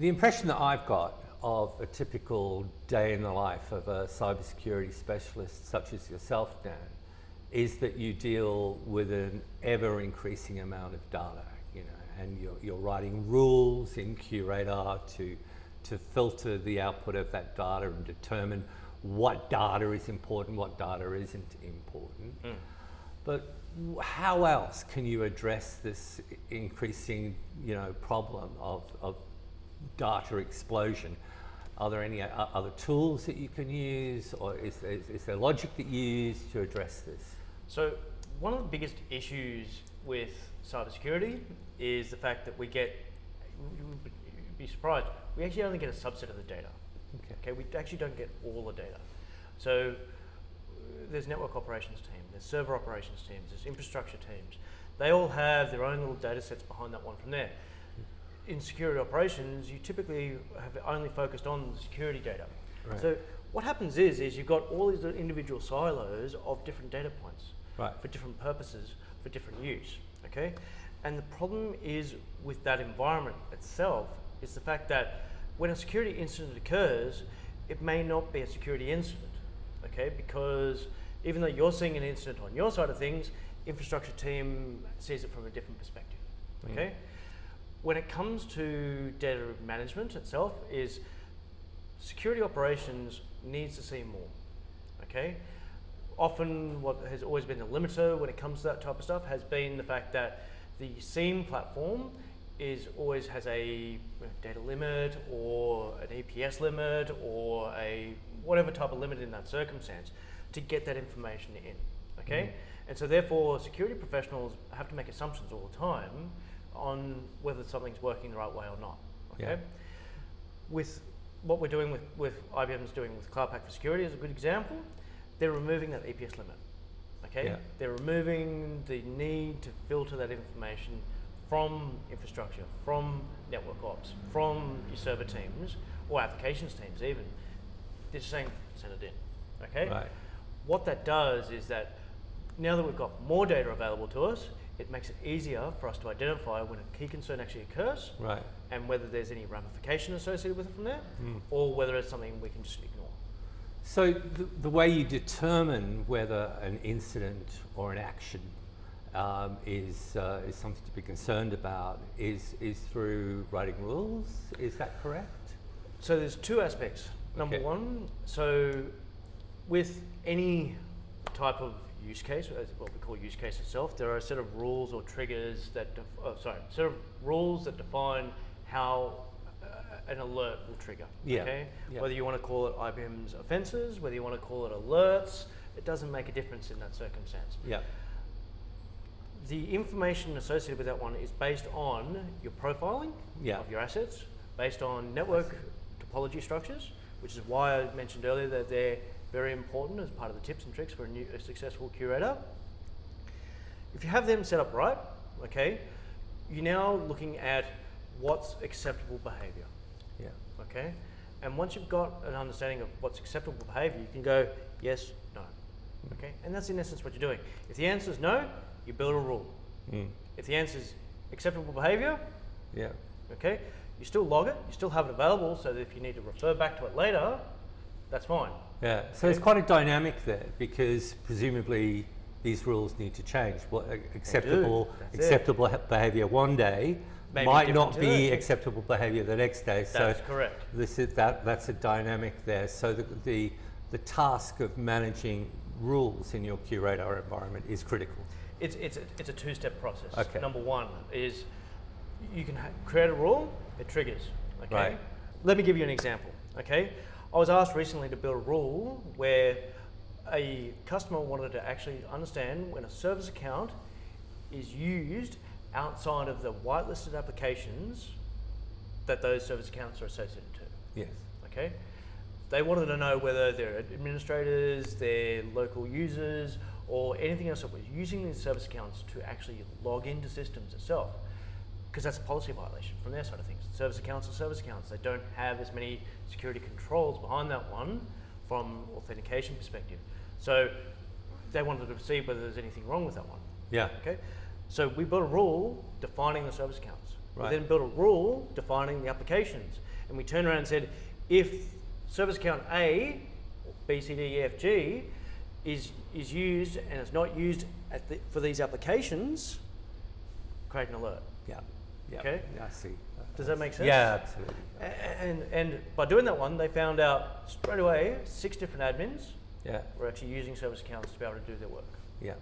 The impression that I've got of a typical day in the life of a cybersecurity specialist such as yourself, Dan, is that you deal with an ever increasing amount of data, and you're writing rules in Curator to filter the output of that data and determine what data is important, what data isn't important. But how else can you address this increasing, problem of data explosion? Are there any other tools that you can use, or is there logic that you use to address this? So one of the biggest issues with cybersecurity is the fact that you'd be surprised, we actually only get a subset of the data. Okay, we actually don't get all the data. So there's network operations team, there's server operations teams, there's infrastructure teams. They all have their own little data sets behind that one from there. In security operations, you typically have only focused on the security data. Right. So what happens is you've got all these individual silos of different data points for different purposes, for different use, okay? And the problem is with that environment itself is the fact that when a security incident occurs, it may not be a security incident, okay? Because even though you're seeing an incident on your side of things, infrastructure team sees it from a different perspective, okay? When it comes to data management itself, is security operations needs to see more, okay? Often what has always been the limiter when it comes to that type of stuff has been the fact that the SIEM platform always has a data limit or an EPS limit or a whatever type of limit in that circumstance to get that information in, okay? And so therefore security professionals have to make assumptions all the time on whether something's working the right way or not, okay? With what we're doing with IBM's doing with Cloud Pak for Security is a good example. They're removing that EPS limit, okay? They're removing the need to filter that information from infrastructure, from network ops, from your server teams, or applications teams even. They're just saying, send it in, okay? Right. What that does is that now that we've got more data available to us, it makes it easier for us to identify when a key concern actually occurs, and whether there's any ramification associated with it from there, or whether it's something we can just ignore. So the way you determine whether an incident or an action is something to be concerned about is through writing rules. Is that correct? So there's two aspects. Number one, so with any type of use case, as what we call use case itself, there are a set of rules or triggers that, set of rules that define how an alert will trigger. Okay? Whether you want to call it IBM's offenses, whether you want to call it alerts, it doesn't make a difference in that circumstance. The information associated with that one is based on your profiling of your assets, based on network topology structures, which is why I mentioned earlier that they're very important as part of the tips and tricks for a successful curator. If you have them set up right, okay, you're now looking at what's acceptable behavior. Okay? And once you've got an understanding of what's acceptable behavior, you can go yes, no. Okay? And that's in essence what you're doing. If the answer is no, you build a rule. If the answer is acceptable behavior, okay, you still log it, you still have it available so that if you need to refer back to it later, that's fine. So it's quite a dynamic there, because presumably these rules need to change. What acceptable behavior one day might not be acceptable behavior the next day. That's correct. That's a dynamic there. So the task of managing rules in your curator environment is critical. It's a two-step process. Okay. Number one is you can create a rule, it triggers. Okay. Let me give you an example. Okay. I was asked recently to build a rule where a customer wanted to actually understand when a service account is used outside of the whitelisted applications that those service accounts are associated to. Okay? They wanted to know whether they're administrators, they're local users, or anything else that was using these service accounts to actually log into systems itself. Because that's a policy violation from their side of things. Service accounts are service accounts. They don't have as many security controls behind that one from authentication perspective. So they wanted to see whether there's anything wrong with that one. Okay. So we built a rule defining the service accounts. We then built a rule defining the applications. and we turned around and said, if service account A, B, C, D, E, F, G, is used and is not used for these applications, create an alert. Yeah. Yeah. Okay. Yeah, I see. Does that make sense? Yeah, absolutely. And by doing that one, they found out straight away 6 different admins Yeah. were actually using service accounts to be able to do their work. Yeah.